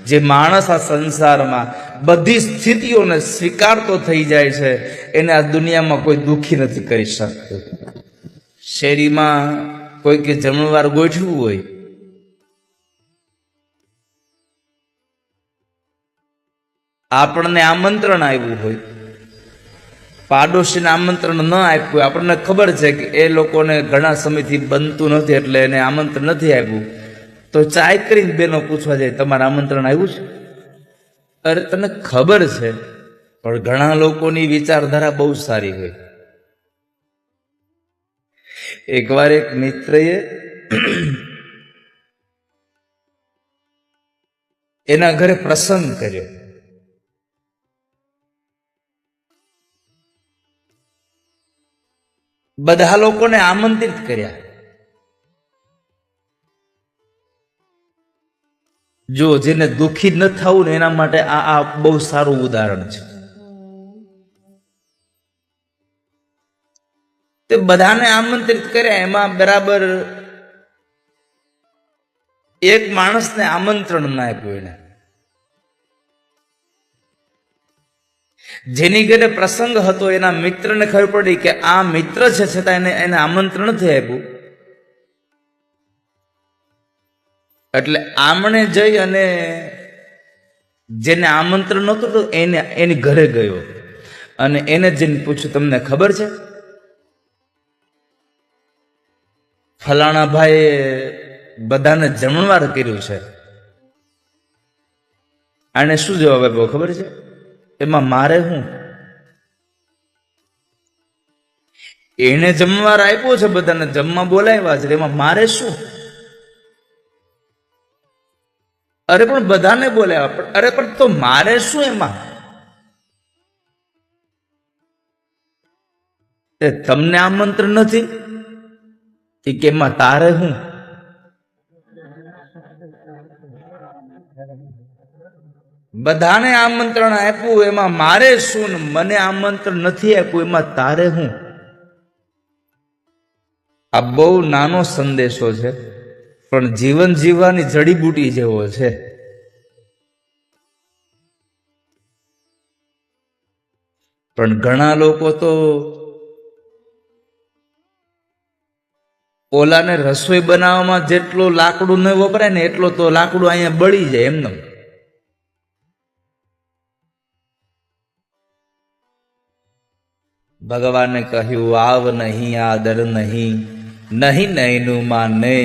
જે માણસ આ સંસારમાં બધી સ્થિતિઓને સ્વીકારતો થઈ જાય છે એને આ દુનિયામાં કોઈ દુઃખી નથી કરી શકતું. શેરીમાં કોઈ કે જમણવાર ગોઠવું હોય, આપણને આમંત્રણ આવ્યું હોય, પાડોશીને આમંત્રણ ન આપ્યું હોય, આપણને ખબર છે કે એ લોકોને ઘણા સમયથી બનતું નથી એટલે એને આમંત્રણ નથી આપ્યું, તો ચાય કરીને બેનો પૂછવા જાય તમારે આમંત્રણ આવ્યું છે? અરે તને ખબર છે, પણ ઘણા લોકોની વિચારધારા બહુ સારી હોય. એકવાર એક મિત્રએ એના ઘરે પ્રસંગ કર્યો. બધા લોકોને આમંત્રિત કર્યા. જો જેને દુઃખી ન થવું ને એના માટે આ બહુ સારું ઉદાહરણ છે. તે બધાને આમંત્રિત કર્યા. એમાં બરાબર એક માણસને આમંત્રણ ના આપ્યું. એને જેની ઘરે પ્રસંગ હતો એના મિત્રને ખબર પડી કે આ મિત્ર છે છતાં એને આમંત્રણ નથી આપ્યું. એટલે આમણે જઈ અને જેને આમંત્રણ નહોતું તો એની ઘરે ગયો અને એને જઈને પૂછ્યું તમને ખબર છે ફલાણા ભાઈએ બધાને જમણવાર કર્યું છે? આને શું જવાબ આપ્યો ખબર છે? એમાં મારે શું? એને જમણવાર આપ્યો છે, બધાને જમવા બોલાવ્યા છે, એમાં મારે શું? અરે પણ બધાને બોલાવ્યા. અરે પણ તો મારે શું એમાં? તમને આમંત્રણ નથી કે એમાં તારે શું? બધાને આમંત્રણ આપ્યું એમાં મારે શું? મને આમંત્રણ નથી આપ્યું એમાં તારે શું? આ બહુ નાનો સંદેશો છે પણ જીવન જીવવાની જડીબુટી જેવો છે. પણ ઘણા લોકો તો ઓલાને રસોઈ બનાવવામાં જેટલું લાકડું ન વપરાય ને એટલો તો લાકડું અહીંયા બળી જાય એમને. ભગવાને કહ્યું આવ નહીં આદર નહીં નહીં નૈનું માને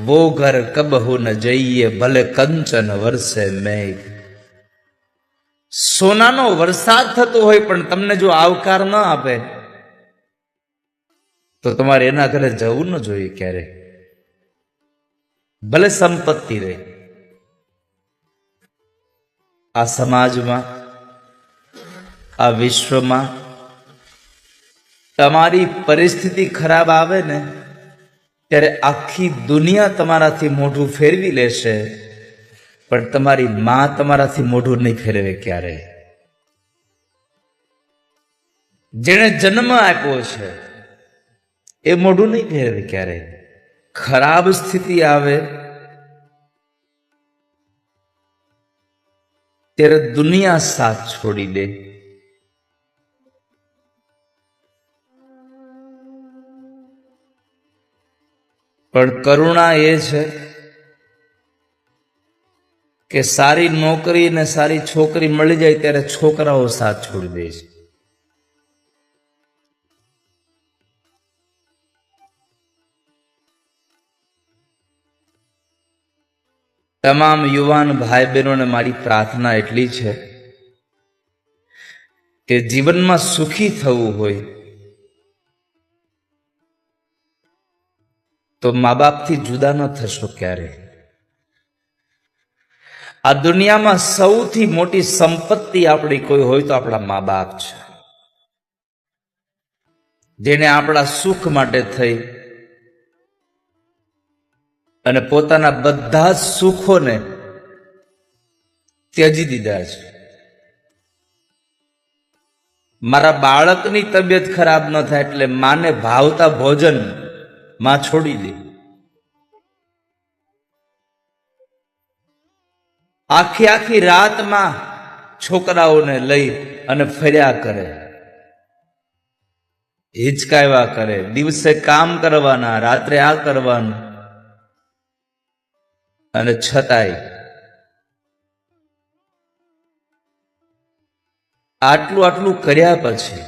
વો ઘર કબહુ ન જઈએ ભલે કંચન વરસે મેઘ. સોનાનો વરસાદ થતો હોય પણ તમને જો આવકાર ન આપે તો તમારે એના ઘરે જવું ન જોઈએ ક્યારે. ભલે સંપત્તિ રહે. આ સમાજમાં આ વિશ્વમાં તમારી પરિસ્થિતિ ખરાબ આવે ને ત્યારે આખી દુનિયા તમારાથી મોઢું ફેરવી લેશે પણ તમારી માં તમારાથી મોઢું નહીં ફેરવે ક્યારે. જેણે જન્મ આપ્યો છે એ મોઢું નહીં ફેરવે ક્યારે. ખરાબ સ્થિતિ આવે ત્યારે દુનિયા સાથ છોડી દે. પણ કરુણા એ છે કે સારી નોકરી ને સારી છોકરી મળી જાય ત્યારે છોકરાઓ સાથ છોડી દે છે. તમામ યુવાન ભાઈ બહેનોને મારી પ્રાર્થના એટલી છે કે જીવનમાં સુખી થવું હોય તો મા બાપથી જુદા ન થશો ક્યારે. આ દુનિયામાં સૌથી મોટી સંપત્તિ આપણી કોઈ હોય તો આપણા મા બાપ છે, જેને આપણા સુખ માટે થઈ અને પોતાના બધા જ સુખોને ત્યજી દીધા છે. મારા બાળકની તબિયત ખરાબ ન થાય એટલે માને ભાવતા ભોજન માં છોડી દે. આખી આખી રાતમાં છોકરાઓને લઈ અને ફર્યા કરે, હિચકાવ્યા કરે, દિવસે કામ કરવાના, રાત્રે આ કરવાનું, અને છતાંય આટલું આટલું કર્યા પછી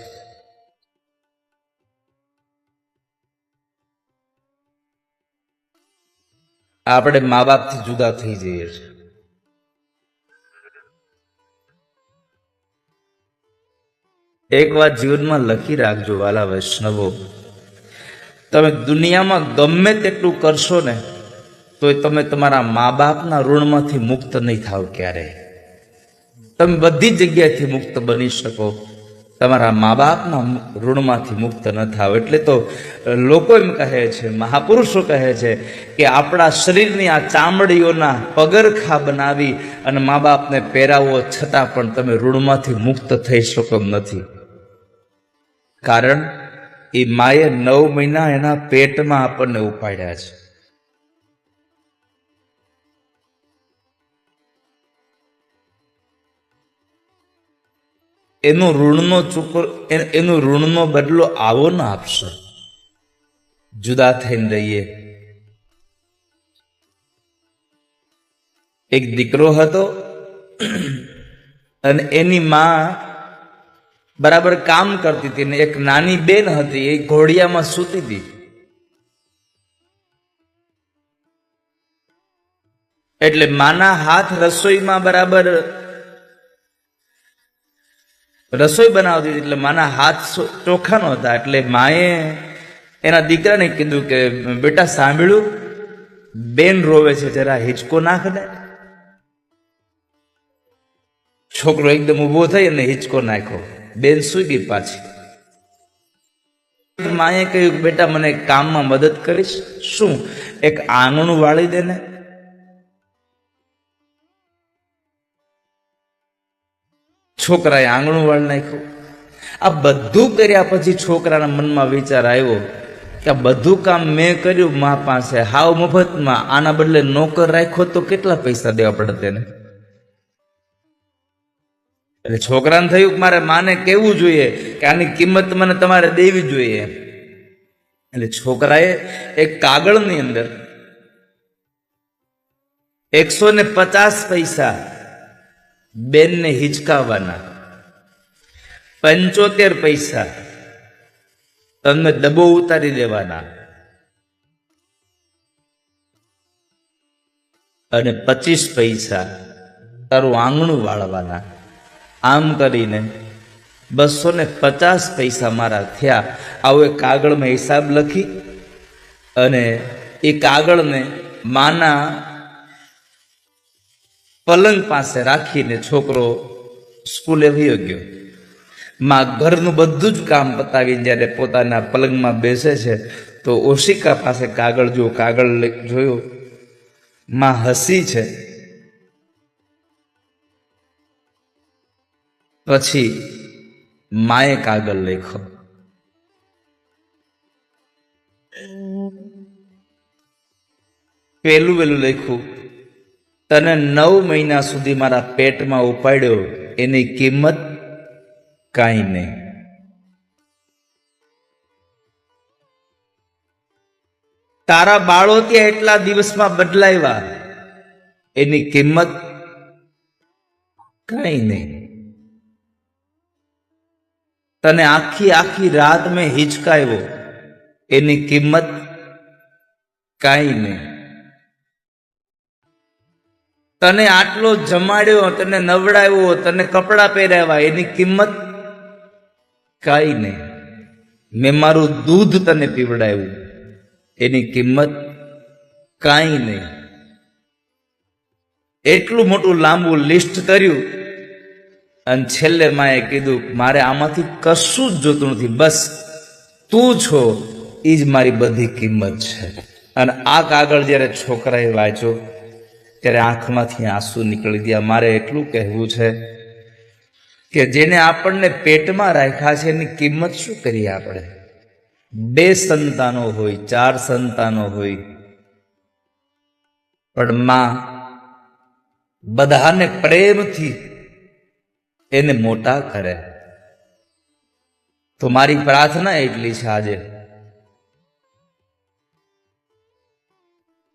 આપણે મા બાપથી જુદા થઈ જઈએ છીએ. એક વાત જીવનમાં લખી રાખજો વાલા વૈષ્ણવો, તમે દુનિયામાં ગમે તેટલું કરશો ને તો તમે તમારા મા બાપના ઋણમાંથી મુક્ત નહીં થાવ ક્યારેય. તમે બધી જગ્યાએથી મુક્ત બની શકો, તમારા મા બાપના ઋણમાંથી મુક્ત ન થાવ. એટલે તો લોકો એમ કહે છે, મહાપુરુષો કહે છે કે આપણા શરીરની આ ચામડીઓના પગરખા બનાવી અને મા બાપને પહેરાવો છતાં પણ તમે ઋણમાંથી મુક્ત થઈ શકો એમ નથી. કારણ એ માએ 9 મહિના એના પેટમાં આપણને ઉપાડ્યા છે. એનું ઋણનો બદલો આવો ન આપશો. જુદા થઈને રહીએ. એક દીકરો હતો અને એની માં બરાબર કામ કરતી હતી ને એક નાની બેન હતી, એ ઘોડિયામાં સૂતી હતી. એટલે માના હાથ રસોઈમાં બરાબર રસોઈ બનાવતી હતી, એટલે માના હાથ ચોખ્ખા નહોતા. એટલે માએ એના દીકરાને કીધું કે બેટા સાંભળ્યું, બેન રોવે છે, જરા હિંચકો નાખ ને. છોકરો એકદમ ઊભો થઈ અને હિંચકો નાખ્યો. બેન સૂઈ ગઈ પાછી. માએ કહ્યું બેટા મને કામમાં મદદ કરીશ? શું? એક આંગણું વાળી દે ને. છોકરાએ આંગણું વાળી નાખ્યું. આ બધું કર્યા પછી છોકરાના મનમાં વિચાર આવ્યો કે આ બધું કામ મેં કર્યું મા પાસે હાવ મફતમાં, આના બદલે નોકર રાખ્યો તો કેટલા પૈસા દેવા પડે તેને. એટલે છોકરાને થયું કે મારે માને કહેવું જોઈએ કે આની કિંમત મને તમારે દેવી જોઈએ. એટલે છોકરાએ એક કાગળની અંદર 150 પૈસા બેનને હિચકાવવાના, 75 પૈસા તમને ડબ્બો ઉતારી દેવાના અને 25 પૈસા તારું આંગણું વાળવાના. આમ કરીને 250 પૈસા મારા થયા. આવો એક કાગળમાં હિસાબ લખી અને એ કાગળને માના પલંગ પાસે રાખીને છોકરો સ્કૂલે વયો ગયો. માં ઘરનું બધું જ કામ પતાવીને જ્યારે પોતાના પલંગમાં બેસે છે તો ઓશિકા પાસે કાગળ જોયું. માં હસી છે. પછી માએ કાગળ લખ્યો. પેલું લખ્યું, તને 9 મહિના સુધી મારા પેટમાં ઉપાડ્યો, એની કિંમત કાંઈ નહીં. તારા બાળો ત્યાં એટલા દિવસમાં બદલાવ્યા, એની કિંમત કાંઈ નહીં. તને આખી આખી રાત મેં હિચકાવ્યો, એની કિંમત કાંઈ નહીં. તને આટલો જમાડ્યો, તને નવડાવ્યો, તને કપડાં પહેરાવ્યા, એની કિંમત કાંઈ નહીં. મેં મારું દૂધ તને પીવડાવ્યું, એની કિંમત કાંઈ નહીં. એટલું મોટું લાંબુ લિસ્ટ કર્યું અને છેલ્લે માએ કીધું મારે આમાંથી કશું જ જોતું નથી, બસ તું છો એ જ મારી બધી કિંમત છે. અને આ કાગળ જ્યારે છોકરાએ વાંચ્યો ત્યારે આંખમાંથી આંસુ નીકળી ગયા. મારે એટલું કહેવું છે કે જેને આપણને પેટમાં રાખ્યા છે એની કિંમત શું કરીએ આપણે? 2 સંતાનો હોય, 4 સંતાનો હોય, પણ માં બધાને પ્રેમથી એને મોટા કરે. તો મારી પ્રાર્થના એટલી છે આજે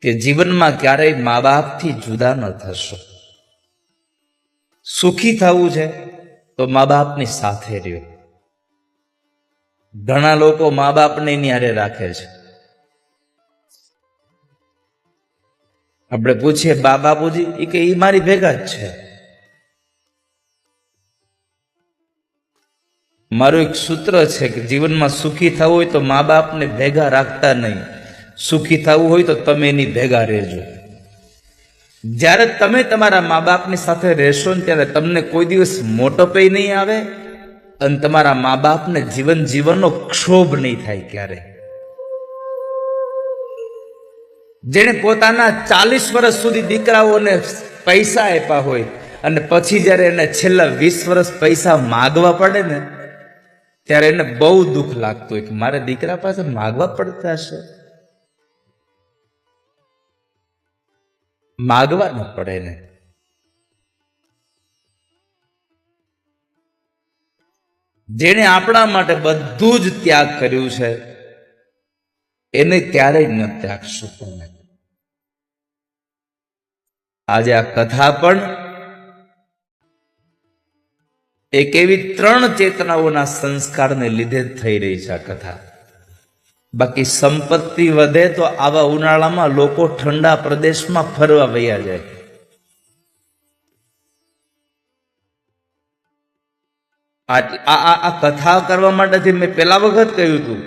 કે જીવનમાં ક્યારેય મા બાપથી જુદા ન થશો. સુખી થવું છે તો મા બાપની સાથે રહ્યો. ઘણા લોકો મા બાપને ન્યારે રાખે છે. આપણે પૂછીએ બા બાપુજી, એ કે એ મારી ભેગા જ છે. મારું એક સૂત્ર છે કે જીવનમાં સુખી થવું હોય તો મા બાપને ભેગા રાખતા નહીં. સુખી થવું હોય તો તમે એની ભેગા રહેજો. જ્યારે તમે તમારા મા બાપની સાથે રહેશો ને ત્યારે તમને કોઈ દિવસ મોટપે નહીં આવે અને તમારા મા બાપને જીવન જીવનનો ક્ષોભ નહીં થાય. ક્યારે જેને પોતાના 40 વર્ષ સુધી દીકરાઓને પૈસા આપ્યા હોય અને પછી જ્યારે એને છેલ્લા 20 વર્ષ પૈસા માગવા પડે ને ત્યારે એને બહુ દુઃખ લાગતું હોય કે મારે દીકરા પાસે માગવા પડતા હશે. માગવા ન પડે ને. જેણે આપણા માટે બધું જ ત્યાગ કર્યું છે એને ક્યારેય ન ત્યાગશું તમે. આજે આ કથા પણ એક એવી 3 ચેતનાઓના સંસ્કારને લીધે જ થઈ રહી છે આ કથા. બાકી સંપત્તિ વધે તો આવા ઉનાળામાં લોકો ઠંડા પ્રદેશમાં ફરવા વયા જાય. આ કથા કરવા માટેથી મેં પેલા વખત કહ્યું હતું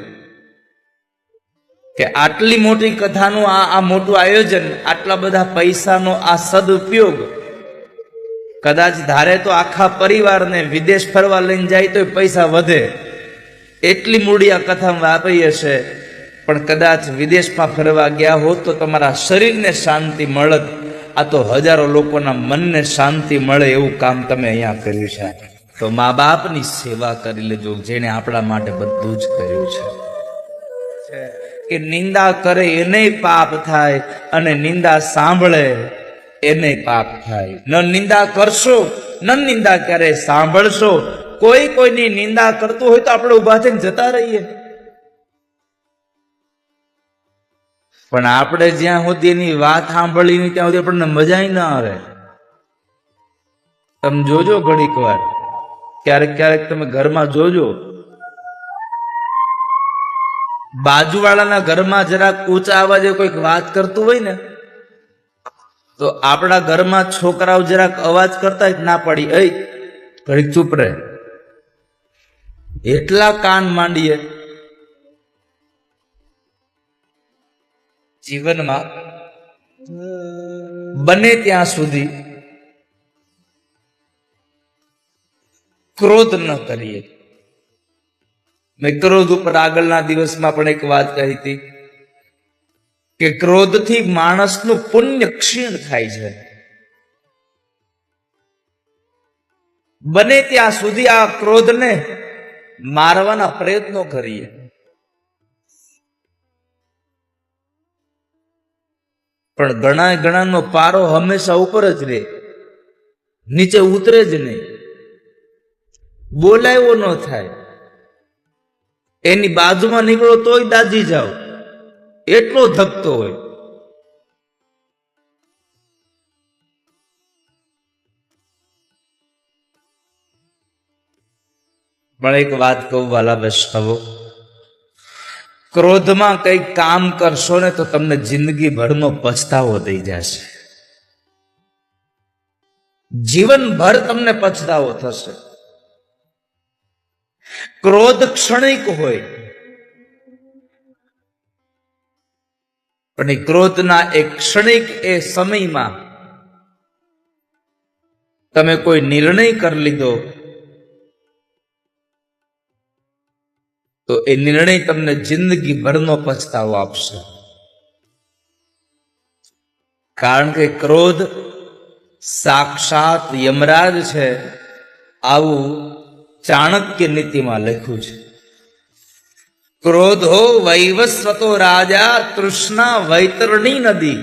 કે આટલી મોટી કથાનું આ મોટું આયોજન, આટલા બધા પૈસાનો આ સદઉપયોગ કદાચ ધારે તો આખા પરિવારને વિદેશ ફરવા લઈને જાય તો પૈસા વધે એટલી મૂડી આ કથામાં આપી હશે. પણ કદાચ વિદેશમાં ફરવા ગયા હોત તો તમારા શરીરને શાંતિ મળત. આ તો હજારો લોકોના મનને શાંતિ મળે એવું કામ તમે અહીંયા કર્યું છે. તો મા બાપની સેવા કરી લેજો, જેને આપણા માટે બધું જ કર્યું છે. કે નિંદા કરે એને પાપ થાય અને નિંદા સાંભળે એને પાપ થાય. ન નિંદા કરશો ન નિંદા ક્યારે સાંભળશો. કોઈ કોઈની નિંદા કરતું હોય તો આપણે ઉભા થઈને જતા રહીએ. પણ આપણે જ્યાં સુધી એની વાત સાંભળી નહીં ત્યાં સુધી આપણને મજા ના આવે. તમે જોજો ઘણીક વાર, ક્યારેક ક્યારેક તમે ઘરમાં જોજો, બાજુવાળાના ઘરમાં જરાક ઊંચા અવાજે કોઈક વાત કરતું હોય ને તો આપણા ઘરમાં છોકરાઓ જરાક અવાજ કરતા જ ના પડી, એ ઘડીક ચૂપ રહે. એટલા કાન માંડીએ. જીવનમાં બને ત્યાં સુધી ક્રોધ ન કરીએ. મેં ક્રોધ ઉપર આગળના દિવસમાં પણ એક વાત કહી હતી કે ક્રોધથી માણસનું પુણ્ય ક્ષીણ થાય છે. બને ત્યાં સુધી આ ક્રોધને મારવાના પ્રયત્નો કરીએ. પણ ઘણાનો પારો હંમેશા ઉપર જ રહે, નીચે ઉતરે જ નહીં. બોલાયો ન થાય. એની બાજુમાં નીકળો તોય દાજી જાઓ, એટલો ધકતો હોય. પણ એક વાત કહું વાલા વૈષ્ણવો, ક્રોધમાં કઈ કામ કરશો ને તો તમને જિંદગી ભરનો પછતાવો થઈ જશે. જીવનભર તમને પછતાવો થશે. ક્રોધ ક્ષણિક હોય પણ એ ક્રોધના એક ક્ષણિક એ સમયમાં તમે કોઈ નિર્ણય કરી લીધો તો એ નિર્ણય તમને જિંદગી ભરનો પછતાવો આપશે. કારણ કે ક્રોધ સાક્ષાત યમરાજ છે, આવું ચાણક્ય નીતિમાં લખ્યું છે. ક્રોધો વૈવસ્વતો રાજા તૃષ્ણા વૈતરણી નદી.